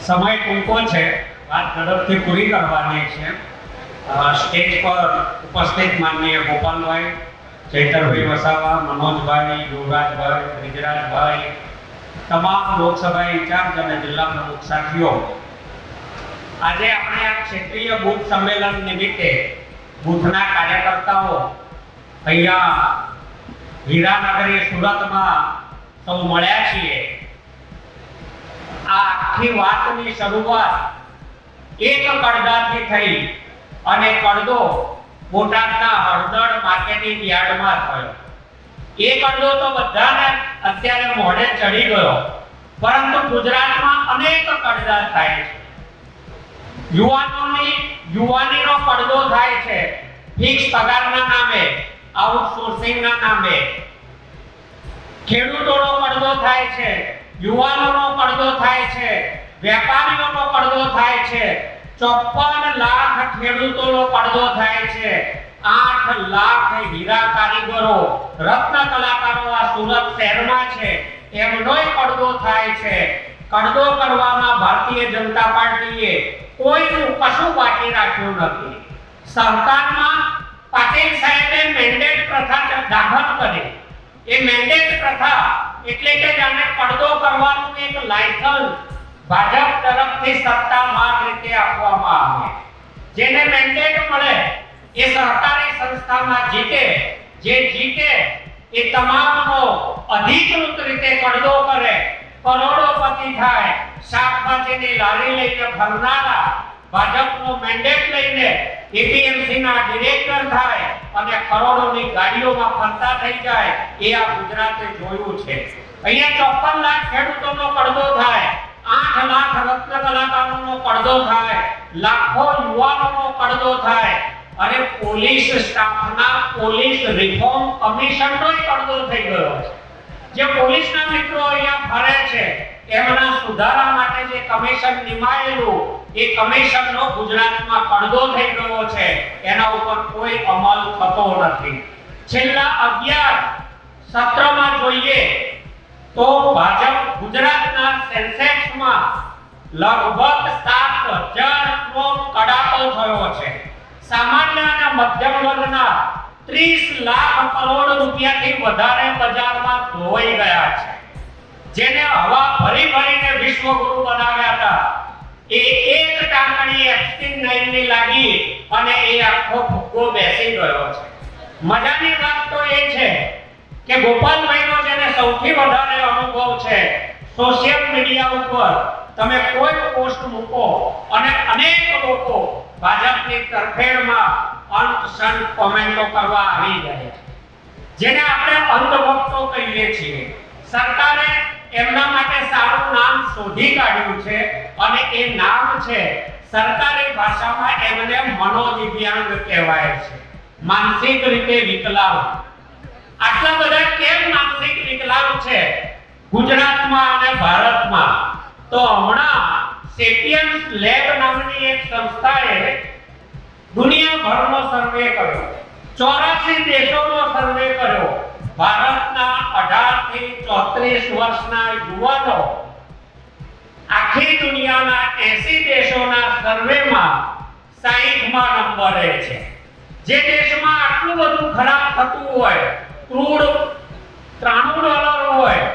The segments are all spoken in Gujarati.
સમય ટૂંકો છે, વાત ઝડપથી પૂરી કરવાની છે. સ્ટેજ પર ઉપસ્થિત માનનીય ગોપાલભાઈ, ચૈતરભાઈ વસાવા, મનોજભાઈ, યુવરાજભાઈ, બ્રિજરાજભાઈ, તમામ લોકસભા ઇન્ચાર્જ અને જિલ્લા પ્રમુખ સાથીઓ, આજે આપણે આ ક્ષેત્રીય બૂથ સંમેલન નિમિત્તે બૂથના કાર્યકર્તાઓ અહીંયા હીરાનગરી સુરતમાં સૌ મળ્યા છીએ. આ આખી વાતની શરૂઆત એક કડદાથી થઈ અને કડદો બોટાદના હળદર માર્કેટિંગ યાર્ડમાં થયો. એ કડદો તો બધાને અત્યારે મોઢે ચડી ગયો, પરંતુ ગુજરાતમાં અનેક કડદા થાય છે. યુવાનીનો કડદો થાય છે ફિક્સ પગારના નામે, આઉટસોર્સિંગના નામે. ખેડૂતોનો કડદો થાય છે, યુવાનોનો કડદો થાય છે, વેપારીઓનો કડદો થાય છે. 54 લાખ ખેડૂતોનો કડદો થાય છે. 8 લાખ હીરા કારીગરો, રત્ન કલાકારો આ સુરત શહેરમાં છે, એમનોય કડદો થાય છે. કડદો કરવામાં ભારતીય જનતા પાર્ટીએ કોઈનું કશું બાકી રાખ્યું નથી. સરકારમાં પાટીલ સાહેબે મેન્ડેટ પ્રથા દાખલ કરી. એ મેન્ડેટ પ્રથા એટલે કે જાણે કડદો કરવાનું એક લાયસન્સ ભાજપ તરફથી સત્તાવાર રીતે આપવામાં આવે. જેને મેન્ડેટ મળે એ સરકારી સંસ્થામાં જીતે, જે જીતે એ તમામનો અધિકૃત રીતે કડદો કરે, કરોડોપતિ થાય. શાકભાજીની લારી લઈને ફરનારા ભાજપનો મેન્ડેટ લઈને એપીએમસી ના ડિરેક્ટર થાય અને કરોડોની ગાડીઓમાં ફરતા થઈ જાય. એ આ ગુજરાતે જોયું છે. અહીંયા 54 લાખ ખેડૂતોનો કડદો થાય, 8 લાખ રત્ન કલાકારોનો કડદો થાય, લાખો યુવાનોનો કડદો થાય. અને પોલીસ સ્ટાફના પોલીસ રિફોર્મ કમિશનનો કડદો થઈ ગયો છે. જે પોલીસના મિત્રો અહીંયા ફરે છે એમના સુધારા માટે જે કમિશન નિમાયેલું, એ કમિશનનો ગુજરાતમાં કડદો થઈ ગયો છે. એના ઉપર કોઈ અમલ થતો નથી. છેલ્લા 11 સત્રમાં જોઈએ તો ભાજપ ગુજરાતના સેન્સેક્સમાં લગભગ 7000 નો કડાકો થયો છે. સામાન્ય અને મધ્યમ વર્ગના 30 લાખ કરોડ રૂપિયાથી વધારે બજારમાં ધોવાઈ ગયા છે. જેને હવા ભરી ભરીને વિશ્વગુરુ બનાવ્યા હતા, એ એક ટાંકણી F9 ની લાગી અને એ આખો ફુગ્ગો બેસી ગયો છે. મજાની વાત તો એ છે કે ગોપાલભાઈનો જેને સૌથી વધારે અનુભવ છે, સોશિયલ મીડિયા ઉપર તમે કોઈ પોસ્ટ મૂકો અને અનેક લોકો ભાજપની તરફેણમાં અંતશંત કોમેન્ટો કરવા આવી જાય છે, જેને આપણે અંધભક્તો કહીએ છીએ. સરકારે એમના માટે સારું નામ શોધી કાઢ્યું છે અને એ નામ છે, સરકારી ભાષામાં એમને મનોદિવ્યાંગ કહેવાય છે, માનસિક રીતે વિકલાંગ. આટલા બધા કેમ માનસિક વિકલાંગ છે ગુજરાતમાં અને ભારતમાં? તો હમણાં સેપિયન્સ લેબ નામની એક સંસ્થાએ દુનિયાભરનો સર્વે કર્યો, 84 દેશોનો સર્વે કર્યો. ભારતના 18 થી 34 વર્ષના યુવાનો આખી દુનિયાના 80 દેશોના સર્વેમાં 60મા નંબરે છે. જે દેશમાં આટલું બધું ખરાબ થતું હોય, ક્રૂડ $93 હોય,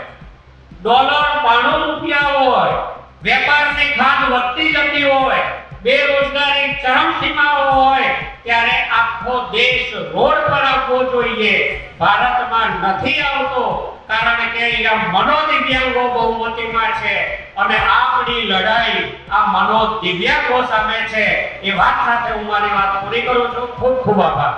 ડોલર 92 રૂપિયા હોય, વેપારની ખાધ વધતી જતી હોય, બેરોજગારી ચરમસીમાઓ હોય, ત્યારે આખો દેશ રોડ પર આવવો જોઈએ. ભારતમાં નથી આવતો કારણ કે અહીંયા મનોદિવ્યાંગો બહુમતીમાં છે અને આપણી લડાઈ આ મનોદિવ્યાંગો સામે છે. એ વાત સાથે હું મારી વાત પૂરી કરું છું. ખૂબ ખૂબ આભાર.